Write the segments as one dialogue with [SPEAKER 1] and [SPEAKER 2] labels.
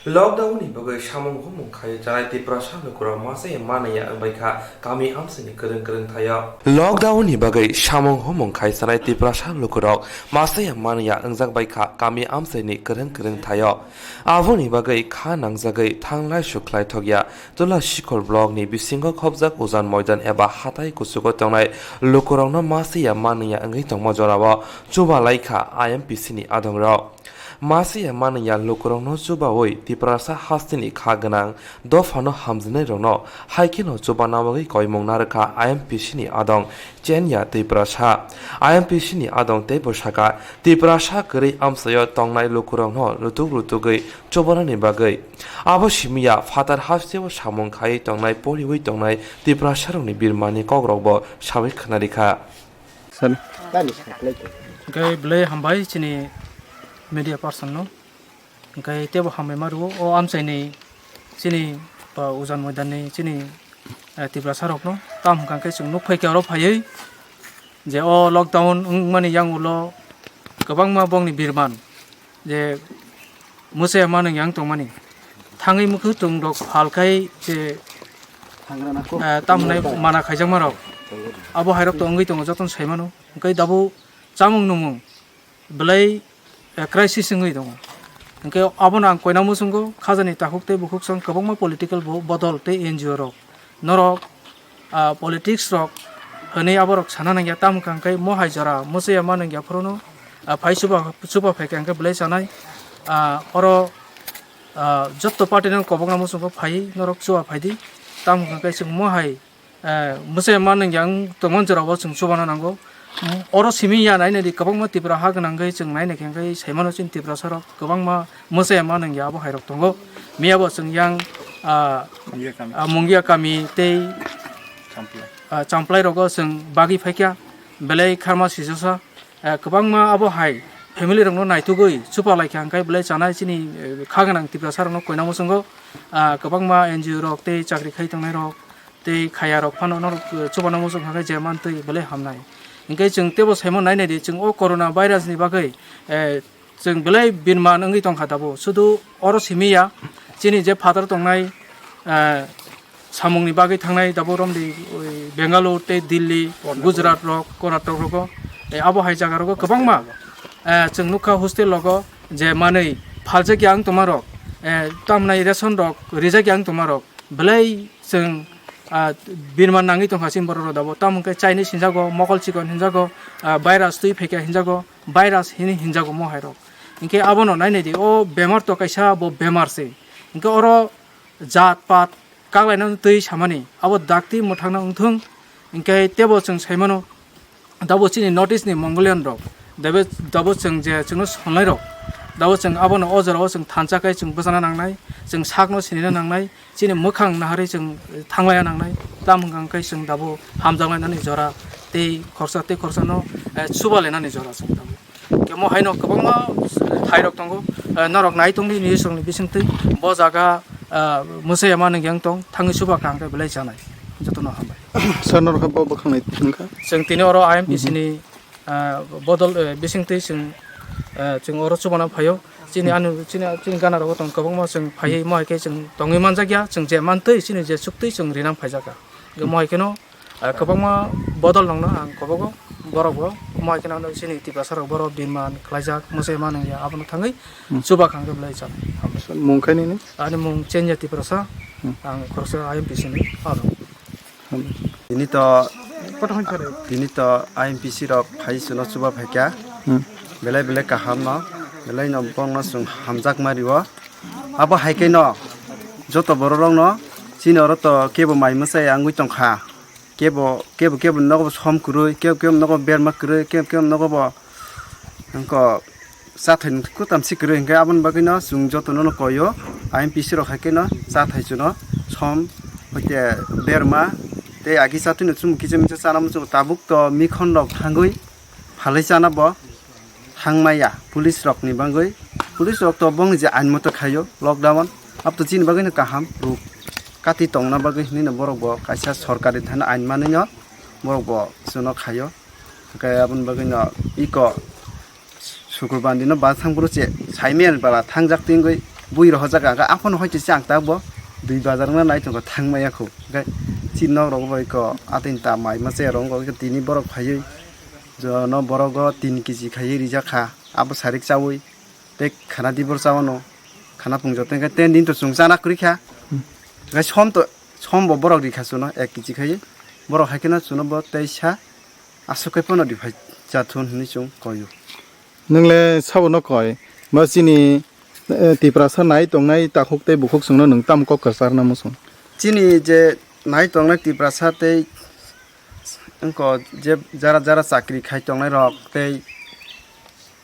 [SPEAKER 1] Lockdown ni bagai samung humung kaya jalan ti prasang kurang masa yang mana ya baikha kami amsini keren thaya. Lockdown ni bagai samung humung kaya jalan ti prasang kurang masa yang mana ya angjak baikha kami amsini keren thaya. Avu ni bagai kha nangjagai thanglai suklai thogya tola shikol blog ni bisingo khobjak uzan moidan eba hatai kusuko tongnai lukurang no masa yang mana ya angai tongma jorawa chuba laikha IMPC ni adongrao. Masih yang mana yang lukurang no coba woi di perasa hasini kagenang dofano hamzne rono haikino coba nawagi koi mong naraka IMPC ni adong jenya di perasa IMPC ni adong te bersaka di perasa keri amsayo tongnai lukurang no lutugai coba ni bagai abo simia fatar hasio samong kai tongnai poli woi tongnai di perasa rong ni birmani kogrogbo sawi khnarika
[SPEAKER 2] san
[SPEAKER 3] gai blai hambai chini media person no gai tebo hambai maru o amsai ni chini ba uzan moidan ni chini tibra sarok no tam kan kai chung nuk phai kyaro phai je o lockdown mani yang ulo gobang ma bong ni birman je muse man yang tong mani thangai mukhu tung dok phal kai je tam nai mana khaijang marok abo hairok to ngai tong joton saimano gai dabu chamung numung blai crisis ngui dong engke abona koina musungo khajani takukte bukuk sang kabangma political bodol te NGO rok norok politics rok hane aborok sanana ya tam kangkai mo haijara mose yaman ya prono phai suba phai kangkai blai sanai oro jotto party nang kabangna musungo phai norok suwa phai di tam kangkai sung mo hai mose yaman yang tomon jara bo sung subana nango oro simiya naine di kabangma tibra ha ganangai chung naine kengkai saimano chin tibra sarok kabangma mose ma nang ya bo hairok tongo miabo chung yang mungia kami te champlai rogo chung bagi phaikya belai kharma sijosa kabangma abo hai family rongno naitugoi chupa lai kangkai belai chanai chini khaganang tibra sarok no koina musungo kabangma NGO rok te chakri khai tangnai rok te khaya rok phano no chupana musung kangkai jeman tei belai hamnai ingkai chung tebo saimon naine di chung o corona virus ni bagai chung belai binman ngi tong khatabo sudu oro simiya chini je father tongnai samung ni bagai thangnai daborom di Bangalore te Delhi Gujarat rok Karnataka rok abo hai jaga rok kabangma chung nukha hostel logo je manei phalje kyang tomarok tamnai ration rok rija kyang tomarok belai chung birman nangi tong hasim bororo dabo tam ke Chinese hinjago mokol chikon hinjago virus tui pheke hinjago virus hinjago mo hairo inke abono naine di o bemar to kaisa bo bemar se inke oro jat pat kaglainan tui samani abo dakti mothangna ungthung inke tebo chung saimano dabo chini notice ni mongolian rok dabo chung je chungno sonlai rok dabo chung abono ojoro chung thancha kai chung bosana nangnai chung sakno sinina nangnai chini mokhang nahari chung thanglaya nangnai tamgang kai chung dabo hamjanglai nani jora te khorsa no subale nani jora chung dabo kemo haino kabangma thairok tongo norok nai tongni ni songni bisingtei bo jaga mose yaman yang tong thangi suba kangkai belai janai jotono hambai
[SPEAKER 2] sanor kha bo bakhanai tungka
[SPEAKER 3] chung tini oro IMPC ni bodol bisingtei chung oro chubana phayo chini anu chini gana ro tong kabangma chung phai mo ke chung tongi manjakya chung je mantei chini je suktei chung rinam phaijaka ge mo keno kabangma bodol nongna ang kobogo borogo mo keno no chini tipasar boro biman klaijak mose manang ya abno thangai chuba khang blai chan
[SPEAKER 2] mungkhani ni
[SPEAKER 3] ani mung chenya tiprasa ang korsa IMPC ni ado
[SPEAKER 4] ini to IMPC rok phai suno chuba phakya belai kaham no belai no bong no sung hamjak mariwa abo haike no joto bororong no chini oro to kebo mai masai angui tongkha kebo nogo som kurui kebo nogo berma kurui kebo nogo bo angko sathai kutam sikurui hingga abon bagino sung joto no koyo IMPC rok haike no sathai chuno som hoite berma te agi satino chum kijem chanam chu tabuk to mikhon rok thangui phalai chana bo hangmaya police rok ni bangoi police rok to bong je ain moto khayo lockdown up to chin bagoi kaham ruk kati tongna bagoi ni borok bo kaisa sarkari thana ain mane no borok bo suno khayo kai abun bagoi no iko sukurban dino ba thangburu che saimel bala thangjak tingoi bui ro jaga ga afon hoite chang ta bo 2,000 na nai to thangmaya khu ga chinno ro boi ko atin ta mai ma che rong ko tini borok phai jo no borok go 3 kg khai ri ja kha abo sarik chawi te khana dibor chawano khana pung joten ga 10 din to chung chana kri kha ga som bo borok ri kha suno 1 kg khai borok hakena suno bo teisa asukai pono di phai chathun ni chung koyu
[SPEAKER 2] नोंले साबनो कय मा सिनि तिप्रासा नाय तंनाय ताखुकते बुखुक संनो नों ताम कक कसार ना मुसुं
[SPEAKER 4] chini je nai tongnai tiprasa tei angko je jara jara chakri khai tongnai rok tei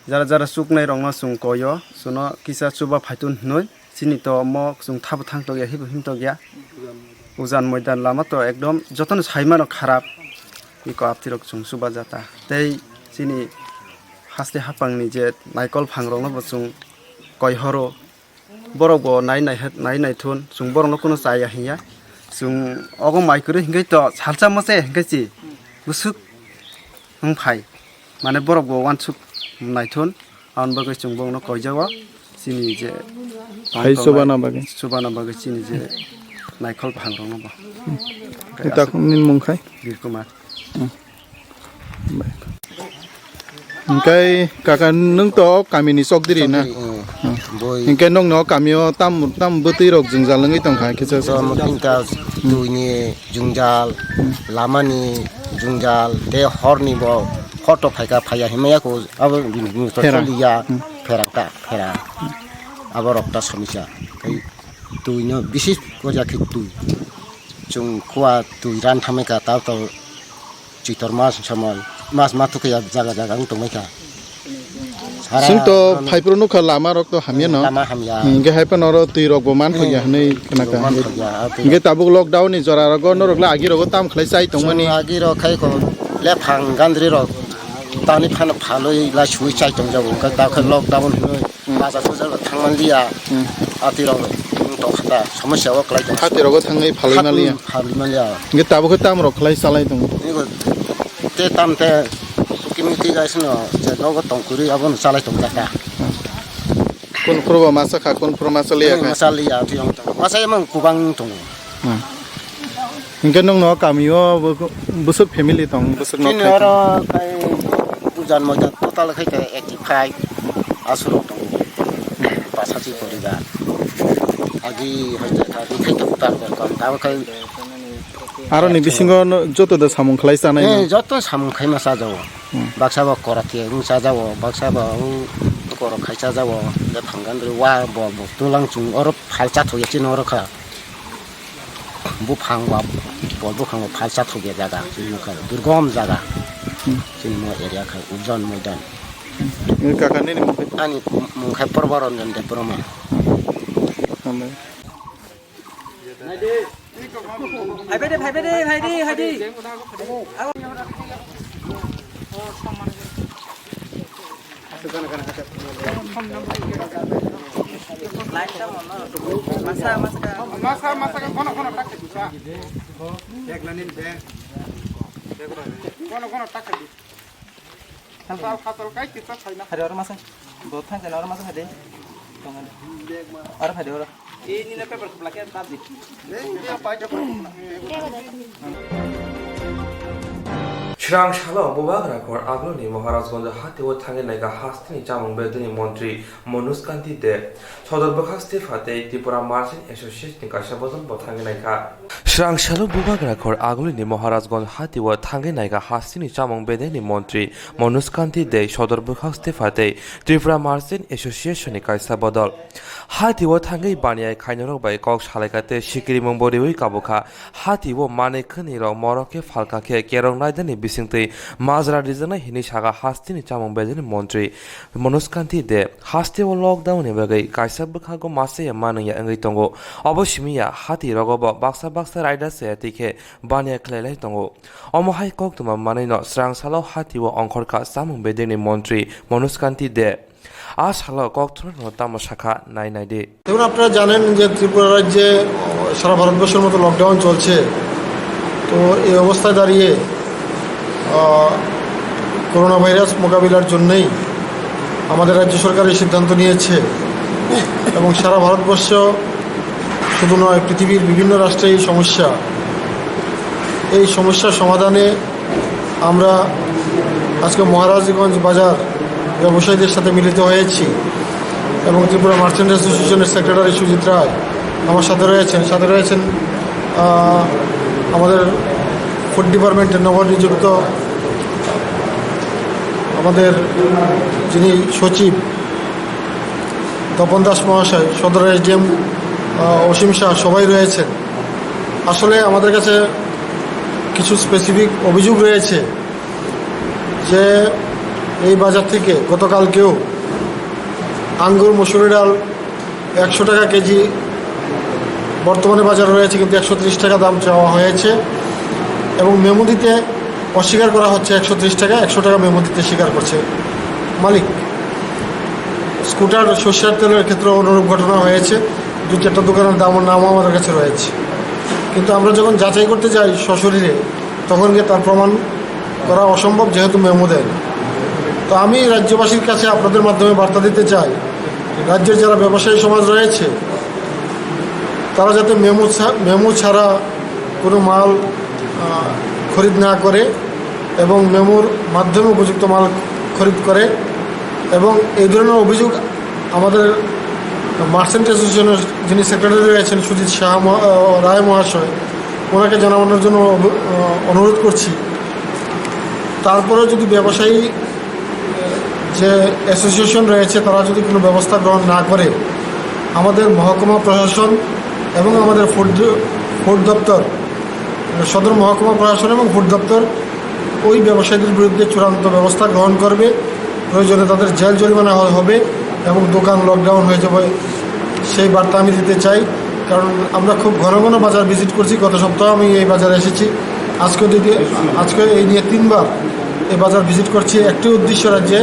[SPEAKER 4] jara jara suknai rong no sung koyo suno kisa chuba phaitun noi chini to mo sung thab thang to ya hib him to ya ujan moidan lama to ekdom joton saimano kharap iko aptirok sung suba jata tei chini haste hapangni je naikol phangrong no sung koi horo borok bo nai thun sung borok no kuno chaya hiya sung ogo maikure hingai to salcha mose hingai chi busuk hungphai mane borok bo wansuk nai thun aun bagai sung bong no koi jawa sini je
[SPEAKER 2] हाय सोबाना बागे
[SPEAKER 4] bagai sini je naikol phangrong no ba
[SPEAKER 2] ताखुनि मुंखाय
[SPEAKER 4] birkumar
[SPEAKER 2] इंकाय काका नों तो कामिनि सकदिरि ना
[SPEAKER 5] bôi
[SPEAKER 2] इंकाय नों न कामियो ताम बतै रक जों जालङै तंखा केसे
[SPEAKER 5] tingka tuini jungjal lamani jungjal te horni bo photo phaika phaya himaya ko abo to liya feraka fera abo rokta samisa kai tuino bisis ko jakhi tu chung khwa tu ran thameka ta to chitor mas samai mas matu ke jaga jaga ung tongmeka
[SPEAKER 2] जों तो फाइप्रो नुखा लामा रक तो हामिया न
[SPEAKER 5] lama hamya
[SPEAKER 2] इंगे hyphen और तुइ रक बमान फया हनै कनाका इंगे Tabuk lockdown नि जरा रग न रगला आगि रग ताम खलै साइ तंमनि
[SPEAKER 5] agi ro khai ko le phang gandri ro tani phan phaloi la chui chai tong jabu ka ta kha lockdown hoi baza so ja thangman liya ati ro to khata samasya wa klai tong
[SPEAKER 2] हाते रग थाङै फालै मालिया
[SPEAKER 5] phali man liya
[SPEAKER 2] इंगे ताबुक ताम रक खलै सालाइ तंग
[SPEAKER 5] ni ko te tam te kimiti ga sino je no go tong kuri abon salai tong ta
[SPEAKER 2] कोन प्रबा मासा खा कोन प्रमासा लिया खा
[SPEAKER 5] masali ya ti ong tong masa emang kubang tong
[SPEAKER 2] इंगे नों न कामियो बुसुक फेमिली तंग बुसुक न
[SPEAKER 5] ni oro kai pujan mo ja total khai ke 85 asuro tong pasachi poriba agi hoje ka di khai to utar ko ta kai
[SPEAKER 2] आरो नि बिसिंग जतो the सामुं खलै सानाय
[SPEAKER 5] যত সামুখাই মাছা যাব বাক্সা বা কৰাতি মুছা যাব বাক্সা বা কৰ খাইছা যাব দে ভাঙ্গান ৰে ৱা ব তুলাং চুং অৰ ফালচা থৈ আছে নৰখা বু ফাংবা বলবু খাং ফালচা থৈ জায়গা চিনখা দুর্গম জায়গা চিনম এরিয়া খা উজন ময়দান
[SPEAKER 2] इंगे काकानि नि
[SPEAKER 5] আনি মুখাই পরবরঞ্জন দে Brahma
[SPEAKER 1] Shrang Shalom Bubagra Kor Agloni Maharajgond Hati wo Thange Naga Hastini Chamong Bedini Montri Monus Kanti De Sodor Bakasti Fate Tripura Marching Association Kashabodon Bothange Naga Shrang Shalom Bubagra Kor Agloni Maharajgond Hati wo Thange Naga Hastini Chamong Bedini Montri Monus Kanti De Sodor Bakasti Fate Tripura Marching Association Kashabodol Hati wo Thange Bania Kainoro by Kok Shalakate Shikiri Mombori Kabuka Hati wo Mane Kaniro Moroke Falkake Kerong Naidani Bisingte Mazra Dizana Hini Shaga Hastini Chamong Bedini Montri Monus Kanti De Hasti wo lockdown Evagai Kaisabakago Masaya Manaya Angitongo Oboshimia Hati Rogoba Baksa Riders Etike Bania Klele Tongo Omohai Koktuma Manino Srang Salo Hati wo Onkorka Samong Bedini Montri Monus Kanti De Ashalo Koktur Notama Shaka 990
[SPEAKER 6] দেখুন আপনারা জানেন যে ত্রিপুরা রাজ্যে সারা ভারতবর্ষের মতো lockdown চলছে তো এই অবস্থায় দাঁড়িয়ে করোনা ভাইরাস মোকাবিলার জন্যই আমাদের রাজ্য সরকার এই সিদ্ধান্ত নিয়েছে এবং সারা ভারতবর্ষ শুধু নয়, পৃথিবীর বিভিন্ন রাষ্ট্রে এই সমস্যার সমাধানে আমরা আজকে মহারাজগঞ্জ বাজার ব্যবসায়ীদের সাথে মিলিত হয়েছি এবং ত্রিপুরা মার্চেন্ট অ্যাসোসিয়েশনের সেক্রেটারি সুজিত রায় আমার সাথে রয়েছেন আমাদের ফুড ডিপার্টমেন্টের নবনিযুক্ত আমাদের যিনি সচিব তপন দাস মহাশয়, সদর এসডিএম অসীম শাহ, সবাই রয়েছেন। আসলে আমাদের কাছে কিছু স্পেসিফিক অভিযোগ রয়েছে যে এই বাজার থেকে গতকালকেও আঙ্গুর, মসুরি ডাল 100 টাকা কেজি বর্তমানে বাজারে রয়েছে, কিন্তু 130 টাকা দাম চাওয়া হয়েছে এবং মেমো দিতে অস্বীকার করা হচ্ছে। 130 টাকা 100 টাকা মেমো দিতে স্বীকার করছে মালিক। স্কুটার, সর্ষের তেলের ক্ষেত্রেও অনুরূপ ঘটনা হয়েছে। 2-4টা দোকানের নামও আমাদের কাছে রয়েছে, কিন্তু আমরা যখন যাচাই করতে যাই সশরীরে, তখন গিয়ে তার প্রমাণ করা অসম্ভব, যেহেতু মেমো দেয়। তো আমি রাজ্যবাসীর কাছে আপনাদের মাধ্যমে বার্তা দিতে চাই, রাজ্যের যারা ব্যবসায়ী সমাজ রয়েছে তারা যাতে মেমো ছাড়া কোনো মাল খরিদ না করে এবং মেমোর মাধ্যমে উপযুক্ত মাল খরিদ করে। এবং এই ধরনের অভিযোগ আমাদের মার্চেন্ট অ্যাসোসিয়েশনের যিনি সেক্রেটারি রয়েছেন সুজিত রায় মহাশয়, ওনাকে জানানোর জন্য অনুরোধ করছি। তারপরে যদি ব্যবসায়ী যে অ্যাসোসিয়েশন রয়েছে তারা যদি কোনো ব্যবস্থা গ্রহণ না করে, আমাদের মহকুমা প্রশাসন এবং আমাদের ফুড দপ্তর, সদর মহকুমা প্রশাসন এবং ফুড দপ্তর ওই ব্যবসায়ীদের বিরুদ্ধে চূড়ান্ত ব্যবস্থা গ্রহণ করবে। প্রয়োজনে তাদের জেল জরিমানা হবে এবং দোকান লকডাউন হয়ে যাবে, সেই বার্তা আমি দিতে চাই। কারণ আমরা খুব ঘন ঘন বাজার ভিজিট করছি। গত সপ্তাহে আমি এই বাজারে এসেছি, আজকে এই নিয়ে 3বার এই বাজার ভিজিট করছি। একটি উদ্দেশ্য, রাজ্যে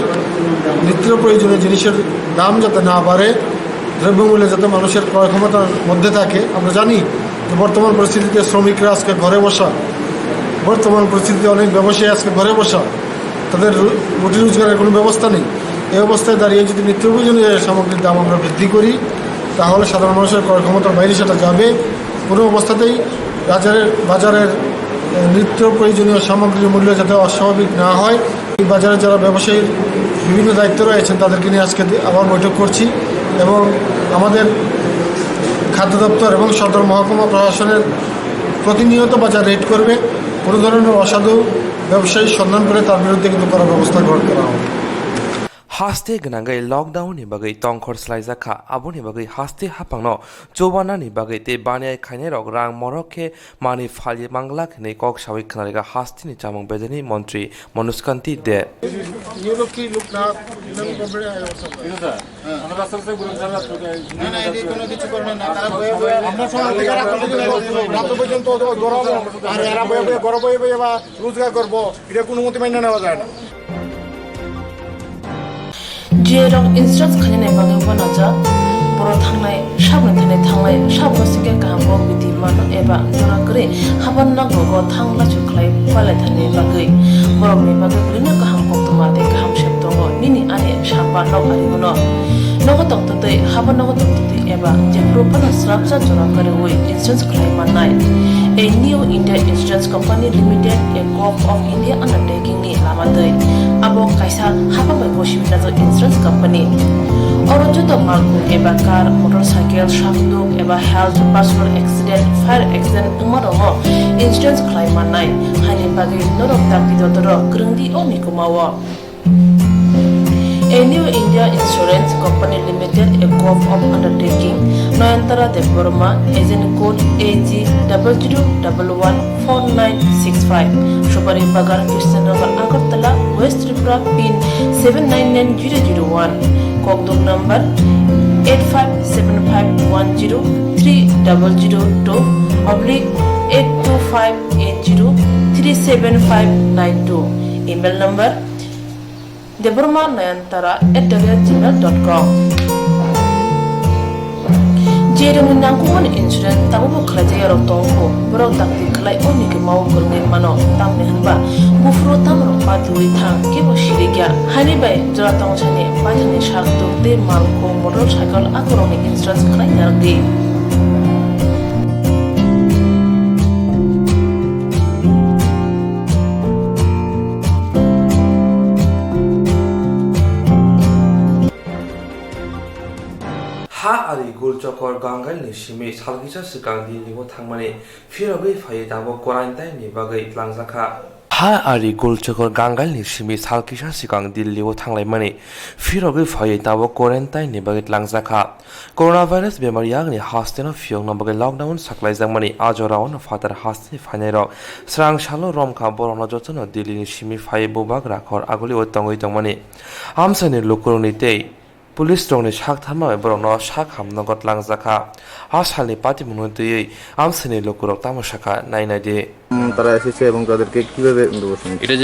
[SPEAKER 6] নিত্য প্রয়োজনীয় জিনিসের দাম যাতে না বাড়ে, দ্রব্যমূল্য যাতে মানুষের ক্রয় ক্ষমতার মধ্যে থাকে। আমরা জানি যে বর্তমান পরিস্থিতিতে শ্রমিকরা আজকে ঘরে বসা, বর্তমান পরিস্থিতিতে অনেক ব্যবসায়ী আজকে ঘরে বসা, তাদের রুটি রোজগারের কোনো ব্যবস্থা নেই। এই অবস্থায় দাঁড়িয়ে যদি নিত্য প্রয়োজনীয় সামগ্রীর দাম আমরা বৃদ্ধি করি, তাহলে সাধারণ মানুষের ক্রয় ক্ষমতার বাইরে সেটা যাবে। কোনো অবস্থাতেই বাজারের নিত্য প্রয়োজনীয় সামগ্রীর মূল্য যাতে অস্বাভাবিক না হয়, এই বাজারে যারা ব্যবসায়ীর বিভিন্ন দায়িত্ব রয়েছেন তাদেরকে নিয়ে আজকে আবার বৈঠক করছি এবং আমাদের খাদ্য দপ্তর এবং সদর মহকুমা প্রশাসনের প্রতিনিয়ত বাজার রেড করবে। কোনো ধরনের অসাধু ব্যবসায়ী সন্ধান করে তার বিরুদ্ধে কিন্তু করার ব্যবস্থা গ্রহণ করা হবে।
[SPEAKER 1] haste gnangai lockdown ni bagai tongkhor slaijaka aboni bagai haste hapangno chobana ni bagai te baniai khaine rok rang morokhe mani phali mangla khne kok sawik khnarega haste ni chamung bedeni মন্ত্রী মনোজ কান্তি দে
[SPEAKER 6] রোজগার করবো, এটা কোনো মতে মাইনে নেওয়া যায় না।
[SPEAKER 7] जेराव इन्सुरेन्स खालामनाय बागैबो नाजा बर' थांनाय साबो सिंगे गाहामो बिदि मान एबा जरागरे हाबान नांगौ थांला सुख्लाय फालायथानि बागै बर'नि बागै ओरैनो गाहाम कक्तमा दे गाहाम सेब दङ निनि आने साबा नाव आरिमोनो नगो तक्तदै हाबा नगो तक्तदै एबा जेफ्रो फाना स्राबजा जरागरे वे इन्सुरेन्स खालामनाय A new India Insurance Company Limited, a Gulf of India undertaking ni lamadai abo kaisa haba bai bosibina jo insurance company oro joto malku eba car motorcycle shafdu eba health personal accident fire accident umarongo insurance claim manai hani bagi norok takti dotoro grungdi oni kumawo A new India Insurance Company Limited, a Gulf of undertaking, Noyantara de Burma, agent code AG00114965, Shobari Bagar, Kirstanagar, Agartala, West Tripura, PIN 799001, Kokdok number 857510-82580375592, email number deburmanayantara@gmail.com Jeremy nangkuman insurance tabu khlaje yaro tongko borok takti khlai oni ke mau kurne mano tamne hanba bufro tamro patui thang ke bo shirigya hani bai jara tong chane bajani shak dokte mal ko motorcycle akoroni insurance khlai nardi
[SPEAKER 1] ha ari gulchokor gangal ni shimi salgisa sikang di libo thangmani phirobai phai dabo quarantine ni bagai tlangjakha ha ari gulchokor gangal ni shimi salgisa sikang di libo thanglaimani phirobai phai dabo quarantine ni bagai tlangjakha coronavirus bemari yagni hastena phiong na bagai lockdown saklai jangmani ajoraon fatar hasti phainairo srang shalo romkha borona jotono dili ni shimi phai bobag rakhor agoli otongoi tongmani amsani lokoroni tei police রংনি শাক থামা বরং শাক হামনগত লাংজাখা আসালনি পাতি মনোদয়ই আমসেনি লোকর তামাশাখা নাইনাই দিয়ে
[SPEAKER 2] তারা এসেছে এবং তাদেরকে কিভাবে
[SPEAKER 8] এটা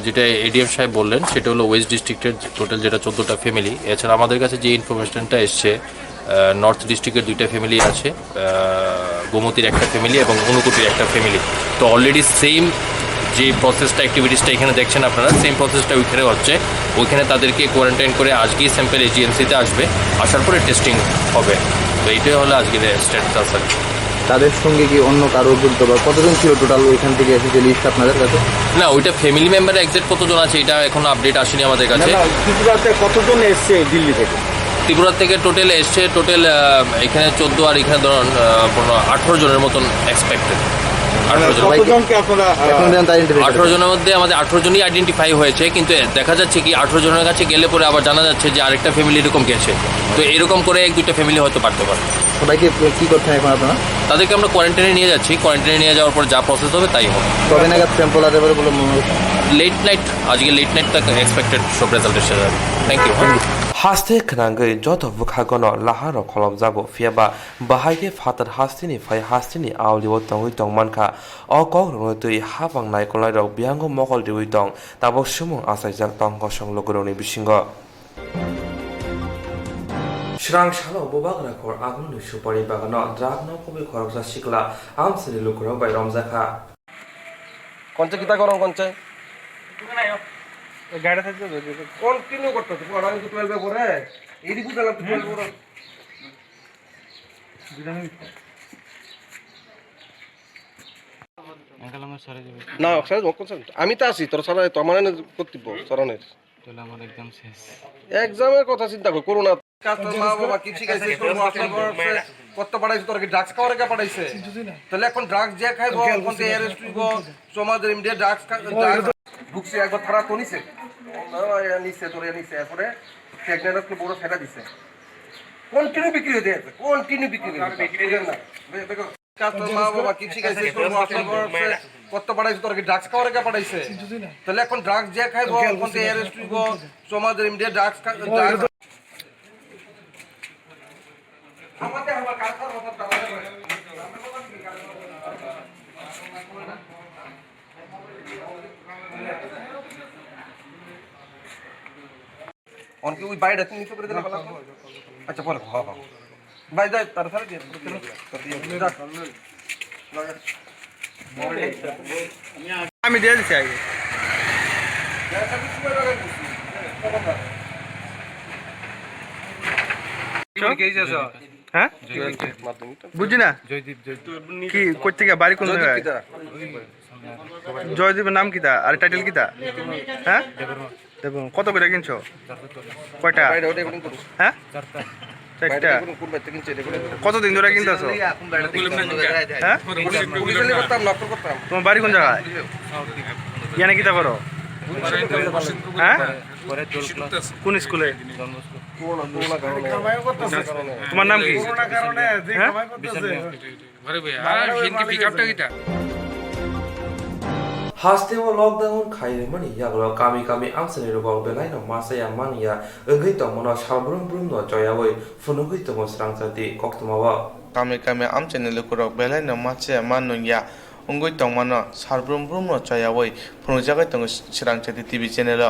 [SPEAKER 8] যেটা এডিএম সাহেব বললেন সেটা হলো ওয়েস্ট ডিস্ট্রিক্টের টোটাল যেটা 14টা ফ্যামিলি এছাড়া আমাদের কাছে যে ইনফরমেশনটা এসছে নর্থ ডিস্ট্রিক্টের 2টা ফ্যামিলি আছে গোমতীর একটা ফ্যামিলি এবং অনুকুটির একটা ফ্যামিলি তো অলরেডি সেম যে প্রসেসটা অ্যাক্টিভিটিসটা এখানে দেখছেন আপনারা সেম প্রসেসটা ওইখানে হচ্ছে ওইখানে তাদেরকে কোয়ারেন্টাইন করে আজকেই স্যাম্পল এজিএমসিতে আসবে আসার পরে টেস্টিং হবে তো এইটাই হলো আজকের স্ট্যাটাস আর কি
[SPEAKER 2] তাদের সঙ্গে কি অন্য কারো যুক্ত বা কতজন ছিল টোটাল ওইখান থেকে এসেছে লিস্ট আপনাদের কাছে
[SPEAKER 8] না ওইটা ফ্যামিলি মেম্বার এক্সাক্ট কতজন আছে এটা এখনো আপডেট আসেনি আমাদের কাছে
[SPEAKER 2] ত্রিপুরাতে কতজন এসেছে দিল্লি থেকে
[SPEAKER 8] ত্রিপুরা থেকে টোটাল এসছে টোটাল এখানে 14 আর এখানে ধরুন 18 জনের মতন এক্সপেক্টেড 18 জনের মধ্যে আমাদের 18 জনই আইডেন্টিফাই হয়েছে কিন্তু দেখা যাচ্ছে কি 18 জনের কাছে গেলে পরে আবার জানা যাচ্ছে যে আরেকটা ফ্যামিলি এরকম গেছে তো এরকম করে 1-2টা ফ্যামিলি হয়তো পারতে পারে
[SPEAKER 2] সবাইকে কি করতে হয় এখন আপনারা
[SPEAKER 8] তাদেরকে আমরা কোয়ারেন্টাইনে নিয়ে যাচ্ছি কোয়ারেন্টাইনে নিয়ে যাওয়ার পর যা প্রসেস হবে তাই হবে
[SPEAKER 2] কবে নাগাদ স্যাম্পল আসবে বলে মনে হচ্ছে
[SPEAKER 8] লেট নাইট আজকে লেট নাইট তক এক্সপেক্টেড সব রেজাল্ট এসে যাবে thank you
[SPEAKER 1] haste khnangai joto bukhagono laharo kholobjago fiaba bahai fatar hastini phai hastini awliwo tongoi tongmankha okok rotui habang naikolai rok biango mokol diwi tong tabok sumung asaijak tongko songlogoroni bisingo Shrang shalo bobak rakhor aguni supari bagano drag no kobi khoroksa sikla amsini lukurok bai romjakha
[SPEAKER 4] কোনটা কিতা করো কোনটা
[SPEAKER 3] গাড়ি থাকবে
[SPEAKER 4] continue করতে তো পড়া কিন্তু 12 এ পড়ে এইদিকে গেলাম তো 12 পড়া না অক্সাইড বক করছেন আমি তো আছি তোর সারা তো আমার কর্তব্য সরণের
[SPEAKER 3] তাহলে আমার একদম শেষ
[SPEAKER 4] এক্সামের কথা চিন্তা কর করোনা কাস্টমার মা বাবা কি শিখাইছে কোন মাস্টার কত পড়াইছে তোর কি ড্রাগস খাওয়ার কে পড়াইছে তাহলে এখন ড্রাগস যে খাইবো এখন তো অ্যারেস্ট হইব সমাজের ইন্ডিয়া ড্রাগস ঢুকছে একবার থারা তো নিছে নিচে তোর নিচে এরপরে প্রেগনেন্টকে বড় ফেলা দিছে কন্টিনিউ বিক্রি হতে আছে কন্টিনিউ বিক্রি না কাস্টমার মা বাবা কি শিখাইছে কোন মাস্টার কত পড়াইছে তোর কি ড্রাগস খাওয়ার কে পড়াইছে তাহলে এখন ড্রাগস যে খাইবো এখন তো অ্যারেস্ট হইব সমাজের ইন্ডিয়া ড্রাগস আমাদের আমার কাছে কথা অনকে ওই বাইরে তুমি নিচে করে দিলে ভালো আচ্ছা পরে হ্যাঁ হ্যাঁ ভাই যাই তার সাথে দিয়ে
[SPEAKER 2] আমি দিয়ে দিচ্ছি আগে হ্যাঁ বুঝি না কি কই থেকে বাড়ি কোন জায়গায় জয়দীপের নাম কিতা আর টাইটেল কিতা হ্যাঁ দেখুন কত করে কিনছো কয়টা হ্যাঁ চারটা কতদিন ধরে কিনতেছো হ্যাঁ তোমার বাড়ি কোন জায়গায় ইয়ানে কিতা করো হ্যাঁ কোন স্কুলে তোমার নাম কি
[SPEAKER 1] haste wo lockdown khaire mani yagro kami kami amsani robok belai no masaya mania engai tomono shalbrum brum no joyawoi funugui tomo srangchati koktomawa
[SPEAKER 9] kami kami amchani lukurok belai no masaya manuya ongoi tongmano shalbrum brum no joyawoi funujagai tongo srangchati tv channel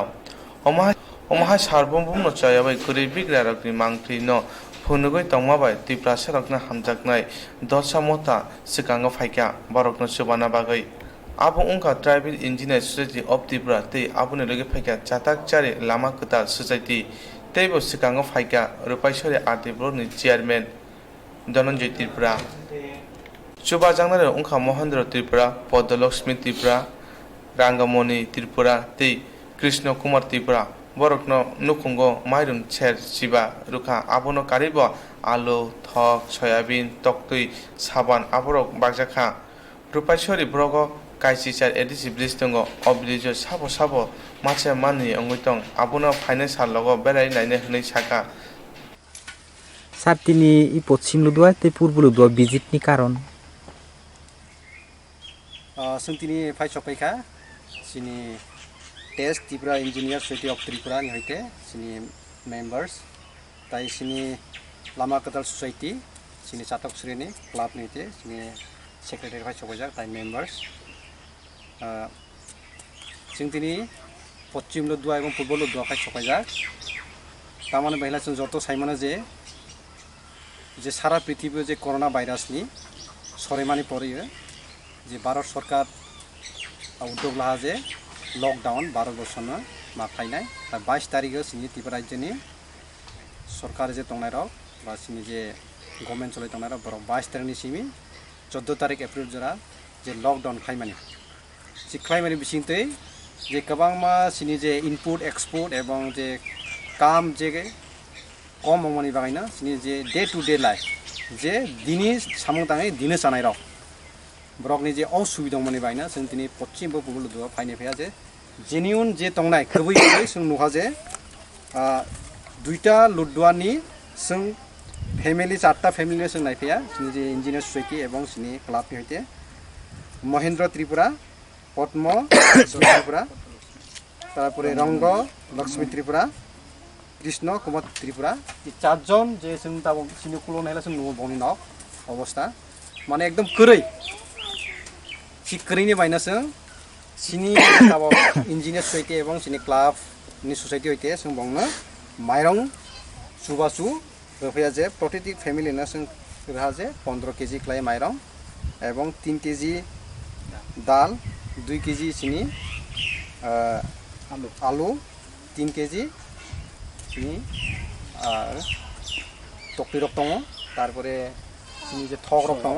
[SPEAKER 9] omaha shalbrum brum no joyawoi kuri bigra rokni mangpri no phunugoi tongmabai tipra sarokna hamjaknai dosha mota sikango phaikya borokno subana bagoi abo ungka tribal engineer society of Tripura tei aboni loge phaikya chatak chari lama kutal society teibo sikango phaikya rupaisori ati brokni chairman Dhananjay Tripura Chuba jangnare ungka Mohendra Tripura Podolakshmi Tripura Rangamoni Tripura tei Krishna Kumar Tripura borokno nukungo mairung cher siba ruka abono karibo alu thok soyabin toktui saban aborok bagjakha rupaisori brogo kaisi char adhesive list tongo oblijo sabo sabo mache mani ongitong abono financial logo belai naine hnei saka
[SPEAKER 10] sir তিনি এই পশ্চিম লুদুয়া তে পূর্ব লুদুয়া ভিজিটনি কারণ
[SPEAKER 4] जोंनि फाइ सफायखा जोंनि test Tripura engineer society of Tripura हयते जोंनि मेम्बार्स ताई जोंनि लामा कदाल ससाइटि जोंनि चातक श्रेणी क्लाब हयते जोंनि सेक्रेटारि फाइ सफायजाक ताई मेम्बार्स जों दिनै पश्चिम लुदुवा एबं पूर्व लुदुवा फाइ सफायजाक तारमाने बेहाय जों जत साइमानो जे सारा पृथ्वीयाव जे कर'ना भाइरासनि सरेमानि परियो जे भारत सरकार उद्योग लाहा जे लकडाउन भारत बर्षनो माखायनाय 22 तारिखआव जोंनि त्रिपुरा राज्योनि सरकार जे दंनाय रक बा जोंनि जे गभर्नमेन्ट चलाय दंनाय रक 22 तारिखनि सिमि 14 तारिख एप्रिल जरा जे लकडाउन खायमानि जे खायमानि बिसिंतै जे गोबां मा जोंनि जे इनपुट एक्सपोर्ट एबं जे काम जे कम मावमानि बागायनो जोंनि जे डे टु डे लाइफ जे दिनै सामं दाङै दिनै जानाय रक ब्रकनि जे असुबिदा माने बायना जों दिनै पश्चिम पूर्व लुदुवा फायनो फैया जे जेन्युइन जे दंनाय गुबै जों नुहा जे दुइटा लुदुवानि जों फेमिलि 4टा फेमिलि जों नायफैया जोंनि जे इन्जिनियार ससाइटि एबं जोंनि क्लाबनि हयते महेन्द्र त्रिपुरा पद्म त्रिपुरा तारपरे रंग लक्ष्मी त्रिपुरा कृष्ण कुमार त्रिपुरा এই চারজন যে जों दाबो सिनि कुलो नायला जों नुवा बनि नक अवस्था माने एकदम करै चिकरिनि बायनासो सिनि दाबो इन्जिनियार ससाइटि एबं सिनि क्लाबनि ससाइटि हयते जों बंनो माइरं सुबासु होफैया जे प्रत्येक फेमिलिनो जों रहा जे 15 केजि क्लाय माइरं एबं 3 केजि दाल 2 केजि सिनि आलु 3 केजि सिनि আর টকটি রক দङ তারপরে जोंनि जे थक रक दङ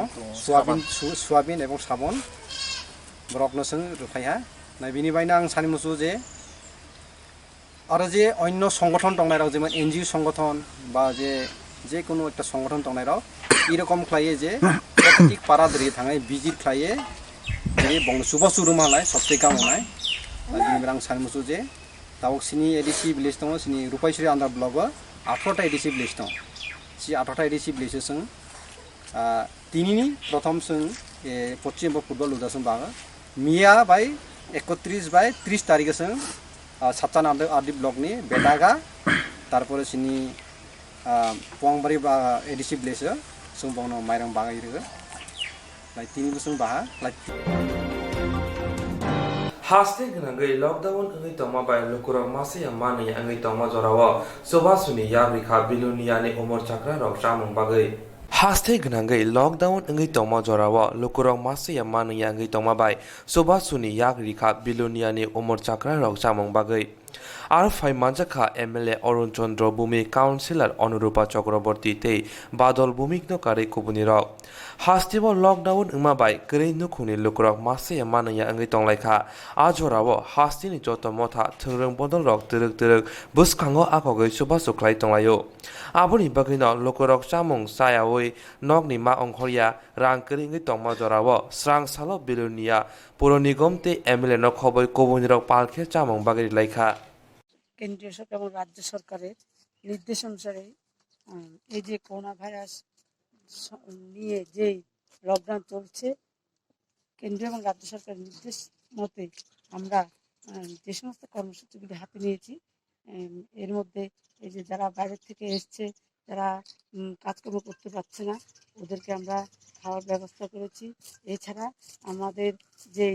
[SPEAKER 4] सोयाबिन एबं साबन ब्रकनो जों रुफायहा ना बिनिफ्रायनो आं सानो मोसो जे आरो जे अन्य संगठन दंनाय राव जेमन एनजिओ संगठन बा जे कोनो একটা সংগঠন दंनाय राव এরকম খাইয়ে যে প্রত্যেক পাড়া ধরে थाङै ভিজিট খাইয়ে যে বং সুবা সুরুমালাय সবচেয়ে কামনাय बिनिफ्राय आं सानो मोसो जे दाउसिनि एडिसि भिलेज दङ सिनि रुपाइसरि आन्दार ब्लक 18टा एडिसि भिलेज दङ सि 18टा एडिसि भिलेज जों तिनिनि प्रथम जों पश्चिम फुटबल लुदासों बागा मिया बाय 31 बाय 30 तारिख जों सातटान आदि ब्लकनि बेटागा तारपरे सिनि पोंगबारि बा एडिसि भिलेज जों बंनो माइरं बागायरो लाइ तिनिबो जों बाहा लाइ
[SPEAKER 1] हास्ते गनांगै लकडाउन अंगै तमा बाय लकुरा मासे या मानै अंगै तमा जरावा सोबासुनि याब्रिखा बिलुनियानि उमर चक्रा रक सामं बागै हास्ते गनांगै लकडाउन अंगै तमा जरावा लकुरा मासे या मानै अंगै तमा बाय सोबासुनि याब्रिखा बिलुनियानि उमर चक्रा रक सामं बागै আর ফাই মানজাখা এমএলএ অরুণ চন্দ্র ভূমি কাউন্সিলর অনুরূপা চক্রবর্তী তে বাদল ভূমিকনো কারে কুবুনি রক হাস্তিব লকডাউন উমা বাই গরে নুখুনি লুকরক মাসে মানায়া अंगै तंलायखा आजरावो हास्तिनि जत मथा थंरों बदल रक तिरक तिरक बुसखांगो आखगै सुबा सुख्लाय तंलायो आबुनि बागैनो लुकरक सामुं सायावै नगनि मा अंखरिया रां करिङै तंमा जरावो स्रां सालो बिलुनिया पौर निगम ते एमएलए न खबै कुबुनि रक पालखे चामुं बागै लायखा
[SPEAKER 11] কেন্দ্রীয় সরকার এবং রাজ্য সরকারের নির্দেশ অনুসারে এই যে করোনা ভাইরাস নিয়ে যে লকডাউন চলছে কেন্দ্রীয় এবং রাজ্য সরকারের নির্দেশ মতে আমরা যে সমস্ত কর্মসূচিগুলি হাতে নিয়েছি এর মধ্যে এই যে যারা বাইরে থেকে এসছে যারা কাজকর্ম করতে পারছে না ওদেরকে আমরা খাওয়ার ব্যবস্থা করেছি এছাড়া আমাদের যে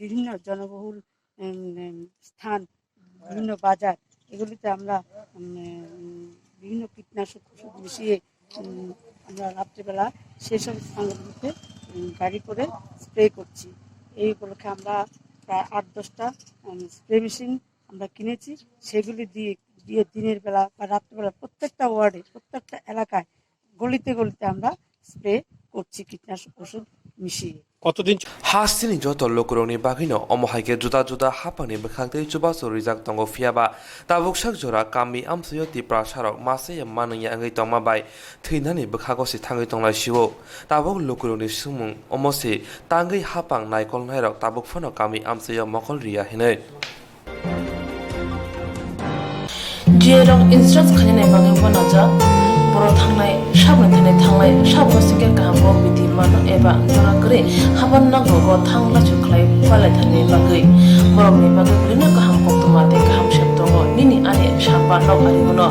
[SPEAKER 11] বিভিন্ন জনবহুল স্থান বিভিন্ন বাজার এগুলিতে আমরা বিভিন্ন কীটনাশক ওষুধ মিশিয়ে আমরা রাত্রিবেলা সেসব স্থানগুলোতে গাড়ি করে স্প্রে করছি। এই উপলক্ষে আমরা প্রায় 8-10টা স্প্রে মেশিন আমরা কিনেছি। সেগুলি দিয়ে দিনের বেলা বা রাত্রিবেলা প্রত্যেকটা ওয়ার্ডে, প্রত্যেকটা এলাকায়, গলিতে গলিতে আমরা স্প্রে করছি কীটনাশক ওষুধ মিশিয়ে।
[SPEAKER 1] Hasini joto lokuroni bagino omohaike juda hapani bekhakte chubaso rijak tongo fiaba tabuk sak jora kami amsuyo tipra sharok mase mananya angai tongma bai theinani bekhagosi thangai tongla siwo tabuk lokuroni sumung omosi tangai hapang naikol nairok tabuk phono kami amsuyo mokol ria hinai
[SPEAKER 7] Jerong instance khane bagi bonaja boro thangnai sabne thangnai sabo singe kahbo biti mano eba jora kre haban na go thangla chuklai pale thane bagi borok ni bagi brina kaham koktuma te kaham sheptongo nini ane saba no ari bono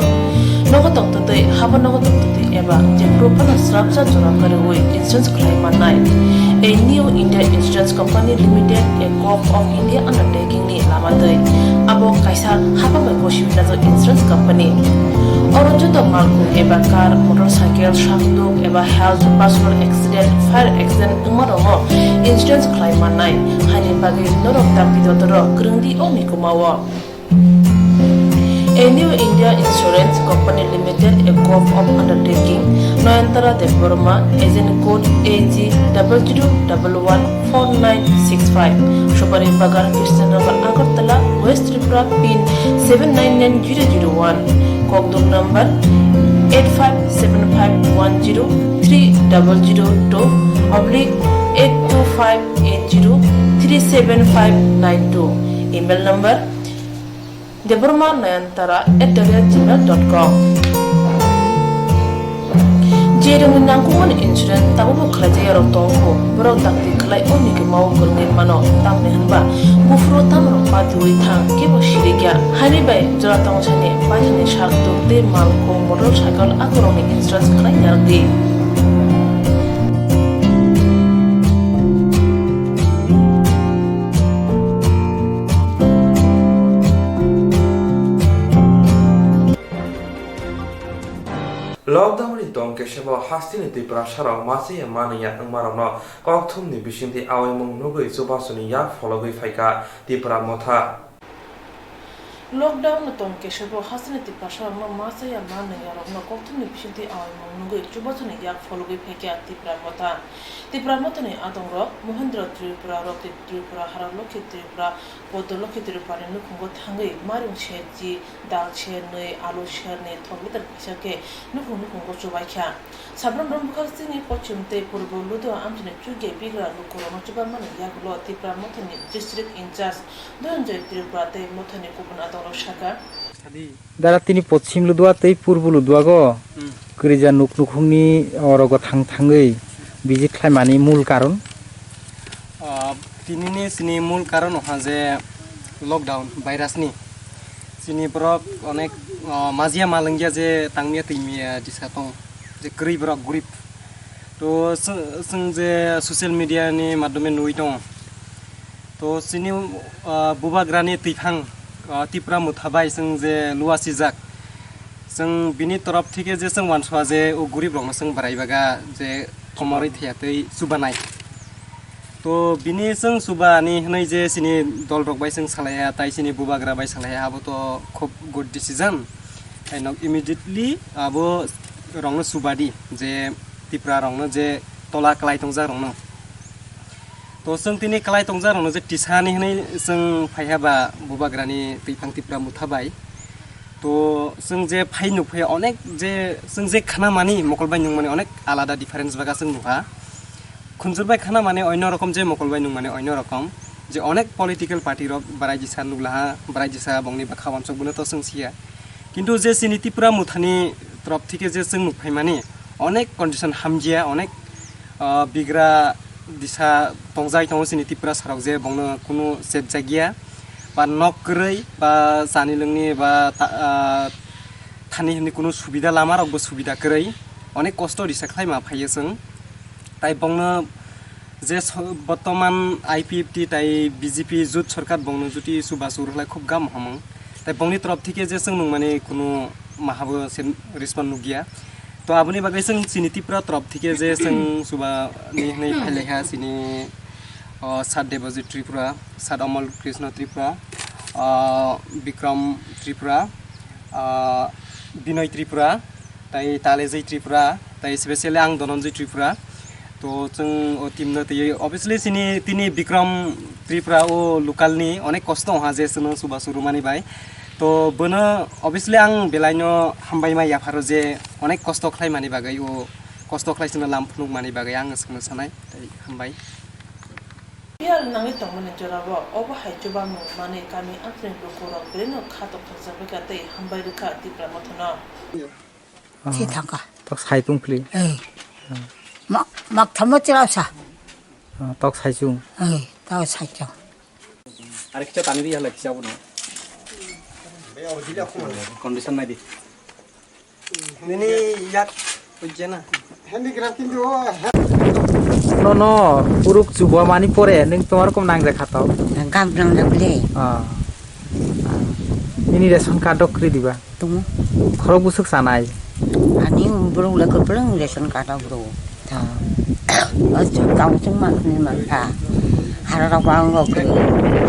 [SPEAKER 7] nogo tokte haban nogo tokte eba je propana srapsa jora kare oi instance khlai manai a new India Insurance Company Limited, a co-op of India undertaking ni lamadai abo kaisa haba mai boshi na insurance company Oronjo to malku eba car motorcycle shakdo eba health personal accident fire accident umaromo insurance claim manai hani bagi norok tapidotoro grungdi omi kumawa A new India Insurance Company Limited, a co-op of undertaking, Noyantara de Burma, agent code AG 00114965, Shopari Bagar, Krishnanagar, Agartala, West Tripura, PIN 799001, Kogduk number 857510-300-82580-37592, email number deburma9antara@gmail.com Jerung nangkuman insurance tabu khlajaya ro tongko borok takti khlai oni ke mau kurngin mano tamne hanba bufro tamro patui thang ke bo shirigya hani bai jora tong chane pajane shakto te malko motorcycle akoroni insurance khlai yardi
[SPEAKER 1] Lockdown ni tong kesebo hastini tipra sharok mase manaya angmarokno kokthumni bisinti awimung nugui subasuni yak fologui phaika tipra motha
[SPEAKER 7] Lockdown na tong kesebo hasne ti pasha ma masa ya man ya ro koktum ni bisinti ay monggo chubasuni yak fologui pheke ti pramota ne adongro Mohendra Tripura ro Tripura haralo Tripura podolo Tripura ne khongo thangai marung sheji dal chernei alu cherne thogiter phasake nu khongo chubaikha sabram rom khasini pochimte purbo ludo amjine chuge bigra lukoro no chuba man ya lo Tripura motani district in charge donjay Tripura te motani kupun adoro shaka
[SPEAKER 10] Dara tini pochim ludua tei purbu ludua go krija nuknukhungni orogo thangei biji khlaimani mul karon
[SPEAKER 4] tinini sini mul karon ha je lockdown virus ni sini brok onek mazia malangya je tangmia timia disatong je kri brok grip to sung je social media ni madome nui tong to sini bubagrani tifang tipra muthabai sung je luasi jak sung bini torop thike je sung wanswa je o gurib rong sung barai baga je thomori thiatei subanai to bini sung subani hnai je sini dol rok bai sung salaya tai sini bubagra bai salaya abo to khub good decision and immediately abo rong subadi je tipra rong je tola klai tongja rong to sung tini klai tongja rong je tisani hnai sung phaiaba bubagrani tifang tipra muthabai to sung je phai nuphai onek je sung je khana mani mokolbai nung mani onek alada difference baga sung nuha khunjurbai khana mane onno rokom je mokolbai nung mane onno rokom je onek political party rok barai jisa nuglaha barai jisa bongni bakha wansok buno to sung sia kintu je sini tipra muthani trop thike je sung nuphai mani onek condition hamjia onek bigra disa tongjai tong sini tipra sarok je bongno kuno set jagia ba nokrei ba sani lungni ba thani hni kuno subida lama rok bo subida krei onek kosto disa khlaima phaiye sung tai bongno je বর্তমান IPFT tai BJP jut sarkar bongno juti subasur lai khub gam hamang tai bongni torop thike je sung nung mane kuno
[SPEAKER 10] माहाबो response नुगिया तो आबुनि बागै जों सिनि त्रिपुरा तरफ थिके जे जों सुबा नै फाइलायहा सिनि सात देबजित त्रिपुरा सात अमल कृष्ण त्रिपुरा विक्रम त्रिपुरा बिनय त्रिपुरा ताई तालेजै त्रिपुरा ताई स्पेशली आं धनन्जय त्रिपुरा तो जों टीमनो तै अबियसली सिनि तिनि विक्रम त्रिपुरा ओ लोकालनि अनेक कष्ट हा जे जों सुबा सुरुमानि बाय तो बोनो अबियसली आं बेलायनो हामबायमाय याफारो जे अनेक कष्ट खालायमानि बागै ओ कष्ट खालायसनो लामफुनुक मानि बागै आं सोंनो सानाय ताई हामबाय
[SPEAKER 7] बियाल नाङै तंमने जराबो अबो हायजुबा मु माने गामि आंफ्रें लोकोरा बेनो खातो खजाबे गातै हामबाय रखा तिप्रा मथना
[SPEAKER 11] थे थांगा
[SPEAKER 10] तक साइतुं फ्लि
[SPEAKER 11] 막 담았지라사
[SPEAKER 10] तक साइजुं
[SPEAKER 11] 다 사죠
[SPEAKER 10] आरो खिचा तानि रिया ला खिचा बुनो कन्डिशन नायदि नोंनि याक बुझजेना हेन्डिक्राफ्ट किन्तु नो पुरुक जुबा मानि परे नों तोमार कम नांजा खाताव
[SPEAKER 11] गामब्रां लगले
[SPEAKER 10] ini ration card dokri diba
[SPEAKER 11] tumu
[SPEAKER 10] khoro busuk sanai
[SPEAKER 11] ani bro la ko bro ration card bro ta aja tang chung ma ni ma ta hara ba ngo kre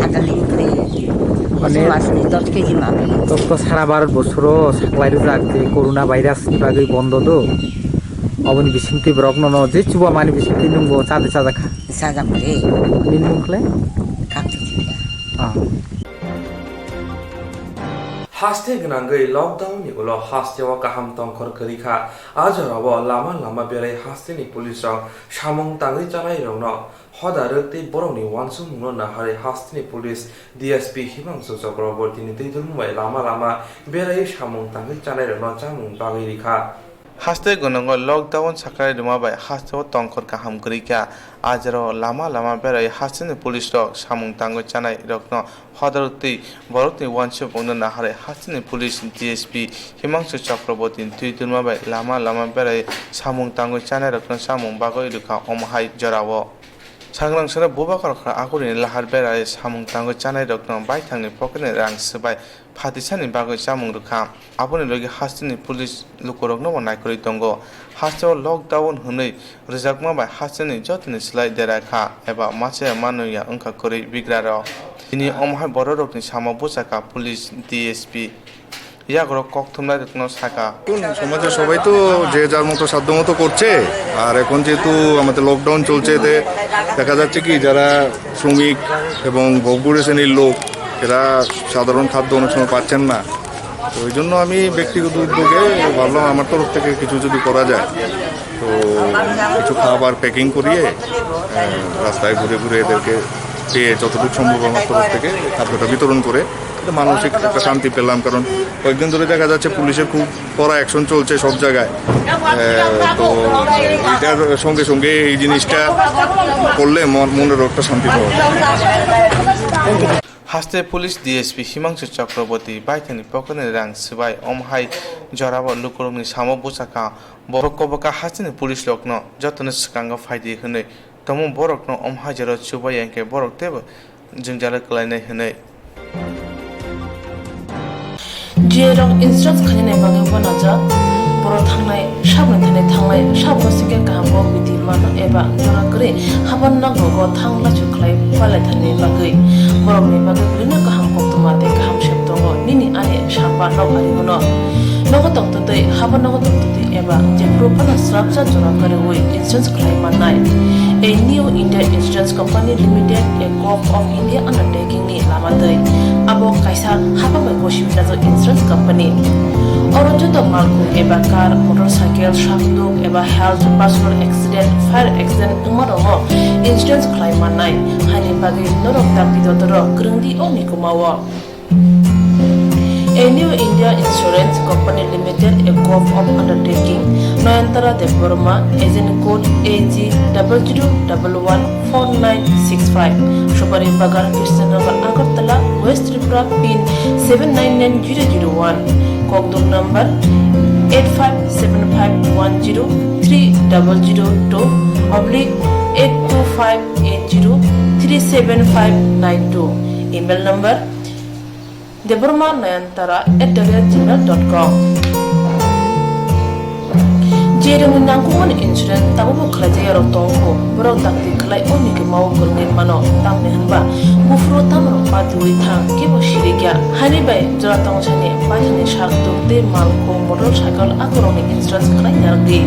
[SPEAKER 11] ada link kre ane masni 10 kg ma
[SPEAKER 10] to sara bharat bochoro saklai rujak je corona virus ni bagai bondo do oboni bisinti brokno no je chuba mani bisinti nungbo chade chada kha
[SPEAKER 11] saja kre
[SPEAKER 10] nin mungkle
[SPEAKER 11] kapti
[SPEAKER 1] haste gnangai lockdown ni ulo haste wa kaham tong khor karikha ajorabo lama berai haste ni police rok samung tangai chanai rokno hodaruk te borok ni wansung no na hare haste ni police DSP Himangsu Chakraborty ni tei dulmai lama berai samung tangai chanai rokno chamung bagai rikha
[SPEAKER 9] haste gonongo lockdown sakrai duma bai haste o tongkor kaham grika ajaro lama berai haste ni police rok samung tango chanai rokno hodarukti borokni wansho bongno nahare haste ni police DSP Himangsu Chakraborty tui duma bai lama berai samung tango chanai rokno samung bagoi rikha omhai jorawo सांग्रां सरा Boba करखा आगुरिनि लाहार बेराय सामुं तांगो चानाय रखनो bye थांनि पकेटनि रां सबाय फातिसानि बागै सामुं रखा आबुनि लगे हास्टिनि पुलिस लुकरकनो नायखरि दंगो हास्टियाव लकडाउन होनै रिजाकमा बाय हास्टिनि जतनि स्लाइ देराखा एबा मासे मानुया अंखा करै बिग्रार दिनि अमहाय बर रकनि सामा बोसाका पुलिस DSP ইয়াগর কক থুমলা দেখনো শাখা
[SPEAKER 12] সমাজে সবাই তো যে যার মতো সাধ্য মতো করছে আর এখন যেহেতু আমাদের লকডাউন চলছে এতে দেখা যাচ্ছে কি যারা শ্রমিক এবং ভোগপুরে শ্রেণীর লোক এরা সাধারণ খাদ্য অনেক সময় পাচ্ছেন না তো ওই জন্য আমি ব্যক্তিগত উদ্যোগে ভাবলাম আমার তরফ থেকে কিছু যদি করা যায় তো কিছু খাবার প্যাকিং করিয়ে রাস্তায় ঘুরে এদেরকে পেয়ে যতটুকু সম্ভব আমার তরফ থেকে খাদ্যটা বিতরণ করে মানসিক একটা শান্তি পেলাম কারণ কয়েকদিন ধরে দেখা যাচ্ছে পুলিশের খুব কড়া অ্যাকশন চলছে সব জায়গায় তো এটার সঙ্গে এই জিনিসটা করলে মনের একটা শান্তি পাওয়া
[SPEAKER 9] হাস্তে পুলিশ DSP Himangsu Chakraborty বাইথানি পকেটনি রাং সবাই অমহাই জরাবো লুকরমনি সামো বুসাকা বরকবকা হাস্তেনি পুলিশ lokno যতনে সিকাঙ্গা ফাইদি হनै তমু বরকনো অমহাই জরা সুবাই এঙ্কে বরক দেব जोंजाला कलायनाय होनै
[SPEAKER 7] जेराव इन्सुरेन्स खालामनाय बागै बनाजा बर' थांनाय साबनो सिगे गाहामो बिदि मानो एबा जरा करे हाबन नांगौ थांला चुखलाय फालायथारनि बागै बर'नि बागै बिनो गाहाम कक्तमाते गाहाम सेबदङ निनि आने साबा नगारिमोन नगो तक्तदै हाबन नगो तक्तदै एबा जेफ्रुफाना स्राबजा जरा करे वे इन्सुरेन्स खालामनाय A new India Insurance Company Limited, a co-op of India undertaking ni lamadai. Abo kaisa haba mai goshim nazo insurance company. Oro joto malku eba car, motorcycle, shafduk eba health, personal accident, fire accident umarongo insurance claim manai. Hani bagi norok tapi dodoro gerengdi oni kumawa. A new India Insurance Company Limited, a co-op of undertaking. Noyantara Deborma, agent code AG 00114965. Shobari Bagar, Krishnagar, Agartala, West Tripura, PIN 799001. Kokdum number 8575103000/82580375592. Email number debormanayantara@gmail.com. Jerong nangkuman insurance tabu mo kalaja yarok tongko borok takti kalai oni ke mau kurngin mano tam ne hanba bufro tamro patui thang kibo shirigya hani bai jora tong chane pathani shak dokte malko motorcycle akoroni insurance kalai yargi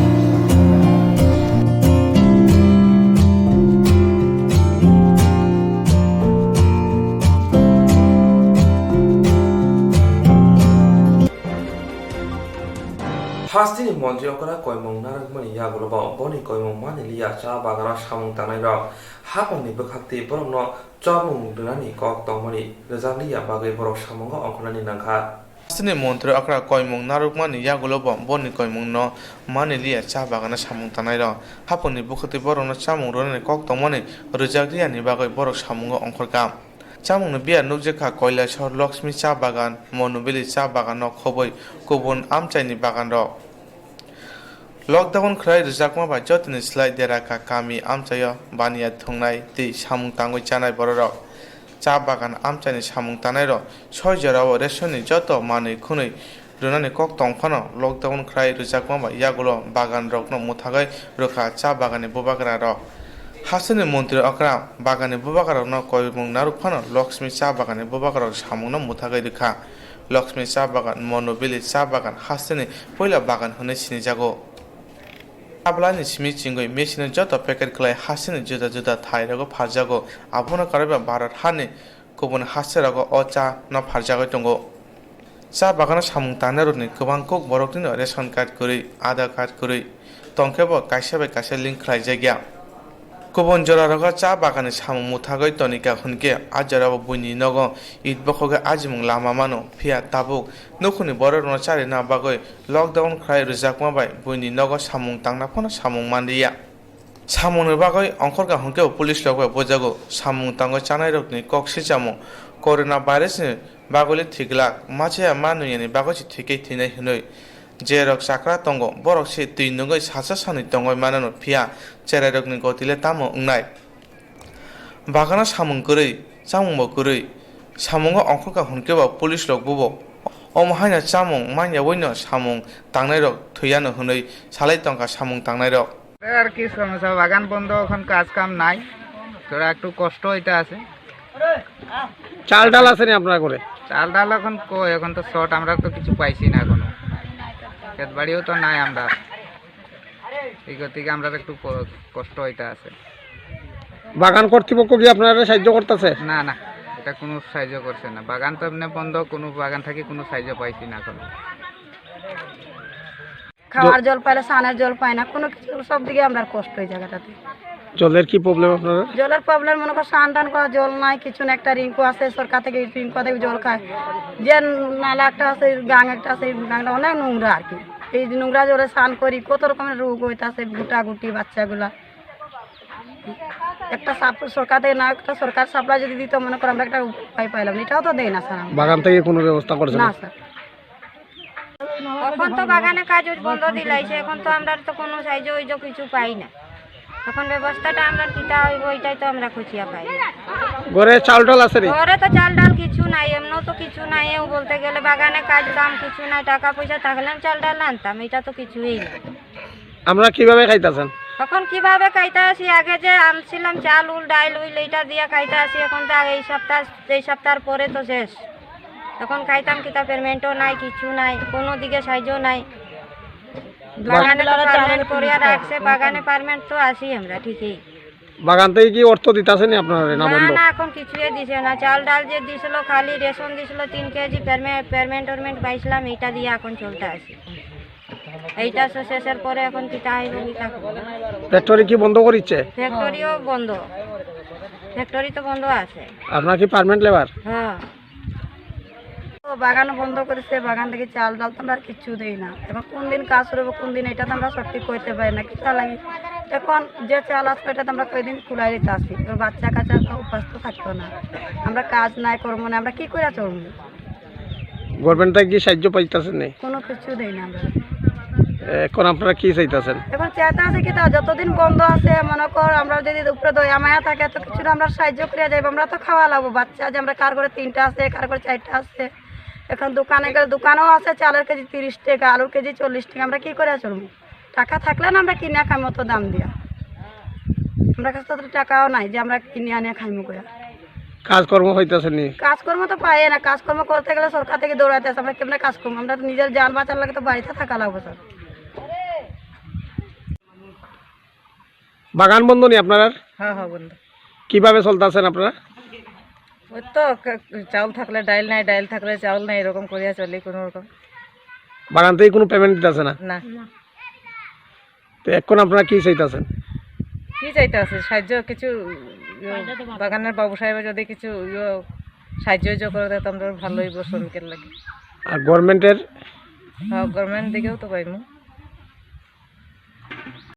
[SPEAKER 1] Hastini Monti Okara Koimong Narakmani Yagulaba, Boni Koimong Manilia, Chabagara Shamong Tanaira, Hapani Bakati, Borono, Jabung Dunani, Kok Tomani, Rezalia Bagay Borok Shamonga, Okonani Nanka.
[SPEAKER 9] Hastini Monti Okara Koimong Narukmani Yagulaba, Boni Koimong no, Manilia, Chabagana Shamong Tanaira, Hapani Bukati Borono Chamong Roni, Kok Tomani, Rezalia Bagay Borok Shamonga Onkorgam. Chamung biya nukjeka koila shor Lakshmi cha bagan monubili cha bagan no khoboi kubun amchaini bagan ro lockdown khrai rijakma ba jotni slide deraka kami amchayo baniya thungnai ti samung tangoi chanai borok cha bagan amchaini samung tanai ro 6 jorao resoni joto mani khunui runani kok tongphano lockdown khrai rijakma ba yagulo bagan rok no muthagai rokha cha bagani bobakra ro Hasani Monti Okra Bagani Bubakar no Koimong Narukpano Lakshmi cha bagani Bubakar samung no muthagai dikha Lakshmi cha bagan monobili cha bagan Hasani poila bagan hone sinijago Ablani simi chingoi machine joto packet klai Hasani juda juda thairago pharjago abona karaba Bharat hani kubun haserago ocha no pharjago tongo cha bagana samung tanaroni kubang kok borokni ration card kori Aadhaar card kori tongkebo kaisa bai kaisa link khlai jagya Kubon joraraga cha bagani samung muthagai tonika hunke ajarabo buini nogo itbokhoge ajimung lama mano phia tabuk nokuni bororno chari na bagoi lockdown khrai rijakma bai buini nogo samung tangna phona samung mandiya samung bagoi ongkhorga hunke police logoi bojago samung tango chanai rokni koksi chamo corona virus ni bagole thiglak mache manuyani bagochi thikei thinai hunoi Jerok sakra tongo borok si tui nungoi sasa sani tongoi manano phia cherarok ni gotile tamo ungnai bagana samung kurui samung bo kurui samungo ongkhorka hunkeba police lok bubo omhaina chamung manya boino samung tangnai rok thuyano hunoi salai tongka samung tangnai rok
[SPEAKER 13] আর কি সমস্যা বাগান বন্ধ এখন কাজ কাম নাই তোরা একটু কষ্ট হইতে আছে
[SPEAKER 2] চাল ডাল আছে নি আপনার করে
[SPEAKER 13] চাল ডাল এখন কই এখন তো শর্ট আমরা তো কিছু পাইছি না এখনো খেত বাড়িও তো নাই আমরা এই গতিকে আমরা একটু কষ্ট হইতে আছে
[SPEAKER 2] বাগান কর্তৃপক্ষ কি আপনারা সাহায্য করতেছে
[SPEAKER 13] না না এটা কোনো সাহায্য করছে না বাগান তো এমনি বন্ধ কোনো বাগান থেকে কোনো সাহায্য পাইছি না এখনো
[SPEAKER 11] খাওয়ার জল পাইলে সানের জল পায় না কোনো কিছু সব দিকে আমরা কষ্ট এই জায়গাটাতে
[SPEAKER 2] জলের কি প্রবলেম আপনারা
[SPEAKER 11] জলের প্রবলেম মনে করো স্নান টান করা জল নাই কিছু না একটা রিঙ্কু আছে সরকার থেকে রিঙ্কু থেকে জল খায় যে নালা একটা আছে গাং একটা আছে গাংটা অনেক নোংরা আর কি এই নোংরা জলে স্নান করি কত রকমের রোগ হইতাছে গুটা গুটি বাচ্চাগুলা একটা সরকার থেকে না একটা সরকার সাপ্লাই যদি দিত মনে করো আমরা একটা উপায় পাইলাম এটাও তো দেয় না স্যার
[SPEAKER 2] বাগান থেকে কোনো ব্যবস্থা করছে
[SPEAKER 11] না স্যার
[SPEAKER 14] এখন তো বাগানে কাজ বন্ধ দিলাইছে এখন তো আমরা তো কোনো সাহায্য ওইজ কিছু পাই না এখন ব্যবস্থাটা আমরা কিতা হইব এটাই তো আমরা খুঁজিয়া পাই
[SPEAKER 2] ঘরে চাল ডাল আছে নি
[SPEAKER 14] ঘরে তো চাল ডাল কিছু নাই এমন তো কিছু নাই ও বলতে গেলে বাগানে কাজ কাম কিছু নাই টাকা পয়সা থাকলে চাল ডাল আনতাম এটা তো কিছুই না
[SPEAKER 2] আমরা কিভাবে খাইতাছেন
[SPEAKER 14] এখন কিভাবে খাইতে আসি আগে যে আনছিলাম চাল উল ডাল উল এইটা দিয়ে খাইতে আসি এখন তো এই সপ্তাহের পরে তো শেষ এখন খাইতাম কিতা পেমেন্টও নাই কিছু নাই কোনো দিকে সাহায্য নাই বাগানে তো পারমেন্ট করিয়া রাখছে বাগানে পারমেন্ট তো আসি আমরা ঠিকই
[SPEAKER 2] বাগান থেকে কি অর্থ দিতাছে নি আপনারা না বন্ধ
[SPEAKER 14] না এখন কিছুই দিছে না চাল ডাল যে দিছিল খালি রেশন দিছিল 3 কেজি পেমেন্ট পাইছিলাম এইটা দিয়ে এখন চলতে আসি এইটা শেষের পরে এখন কিতা হইব কিতা
[SPEAKER 2] ফ্যাক্টরি কি বন্ধ করিছে
[SPEAKER 14] ফ্যাক্টরিও বন্ধ ফ্যাক্টরি তো বন্ধ আছে
[SPEAKER 2] আপনারা কি পার্মানেন্ট লেবার
[SPEAKER 14] হ্যাঁ
[SPEAKER 11] বাগান বন্ধ করেছে বাগান থেকে চাল ডাল তো আমরা কিচ্ছু দেই না এখন কোন দিন কাজ করবো কোন দিন এটা তো আমরা সঠিক করতে পারি না কিতা লাগে এখন যে চাল আসবে এটা তো আমরা কয়দিন খুলাই দিতে আসি তোর বাচ্চা কাচ্চা তো উপাস তো থাকতো না আমরা কাজ নাই করবো না আমরা কি করে চলবো
[SPEAKER 2] গভর্নমেন্ট থেকে কি সাহায্য পাইতাছেন না
[SPEAKER 11] কোনো কিছু দেই না আমরা
[SPEAKER 2] এখন আপনারা কি চাইতাছেন
[SPEAKER 11] এখন চাইতে আছে কি তা যতদিন বন্ধ আছে মনে কর আমরা যদি উপরে দয়া মায়া থাকে তো কিছু আমরা সাহায্য করে যাইব আমরা তো খাওয়া লাগবো বাচ্চা যে আমরা কার করে 3টা আছে কার করে 4টা আছে এখন দোকানে গেলে দোকানেও আছে চালের কেজি 30 টাকা আলুর কেজি 40 টাকা আমরা কি করে চলবো
[SPEAKER 14] টাকা থাকলে না আমরা কিনে খাই মতো দাম দিয়া, আমরা কাছে তো টাকাও নাই যে আমরা কিনে আনে খাইমু করে।
[SPEAKER 2] কাজকর্ম হইতেছে নি?
[SPEAKER 14] কাজকর্ম তো পাই না, কাজকর্ম করতে গেলে সরকার থেকে দৌড়াতে আছে, আমরা কেমনে কাজ করবো? আমরা তো নিজের জান বাঁচার লাগে তো বাড়িতে থাকা লাগবে স্যার।
[SPEAKER 2] বাগান বন্ধ নি আপনার?
[SPEAKER 13] হ্যাঁ হ্যাঁ বন্ধু।
[SPEAKER 2] কিভাবে চলতেছেন আপনারা?
[SPEAKER 13] ওই তো চাউল থাকলে ডাইল নাই, ডাইল থাকলে চাউল নাই, এরকম করিয়া চলি কোনো রকম।
[SPEAKER 2] বাগান থেকে কোনো পেমেন্ট দিতেছে না?
[SPEAKER 13] না।
[SPEAKER 2] তো এখন আপনারা কি চাইতেছেন?
[SPEAKER 13] কি চাইতে আছে সাহায্য কিছু, বাগানের বাবু সাহেবের যদি কিছু সাহায্য করে দেয় তো আমরা ভালোই শ্রমিকের লাগে।
[SPEAKER 2] আর গভর্নমেন্টের?
[SPEAKER 13] হ্যাঁ গভর্নমেন্ট দিকেও তো পাইমু।